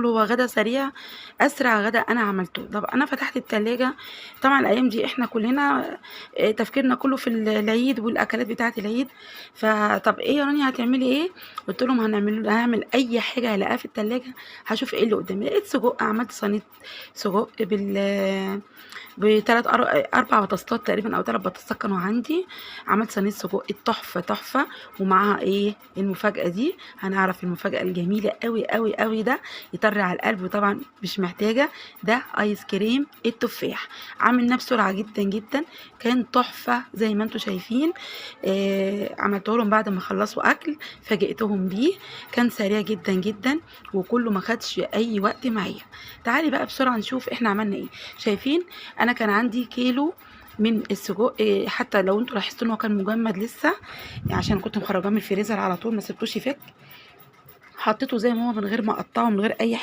هو غدا سريع، أسرع غدا أنا عملته. طب أنا فتحت التلاجة، طبعًا الأيام دي إحنا كلنا تفكيرنا كله في العيد والأكلات بتاعة العيد، فطب إيه يا رانيا هتعملي إيه؟ قُلت لهم هاعمل أي حاجة هالاقيها في التلاجة، هاشوف إيه اللي قدامي. لقيت سجق، عملت صينية سجق ب3 4 بطاطسات تقريبًا أو 3 بطاطسات كانوا عندي. عملت صينية سجق تحفة، تحفة، ومعاها إيه، المفاجأة دي، هنعرف المفاجأة الجميلة أوي، أوي، أوي ده يطرّي على القلب، وطبعًا مش محتاجة، ده آيس كريم التفاح، عملناه بسرعة جدًا، جدًا، كان تحفة زي ما أنتم شايفين. عملته لهم بعد ما خلّصوا أكل، فاجئتهم بيه، كان سريع جدًا، جدًا، وكلّه ما خدش أي وقت معايا. تعالي بقى بسرعة نشوف إحنا عملنا إيه. شايفين أنا كان عندي كيلو من السجق، حتى لو أنتم لاحظتوا إن هو كان مجمد لسه، عشان كنت مخرجاه من الفريزر على طول ما سبتوش يفك، حطيته زي ما هو من غير ما اقطعه من غير اي حاجه.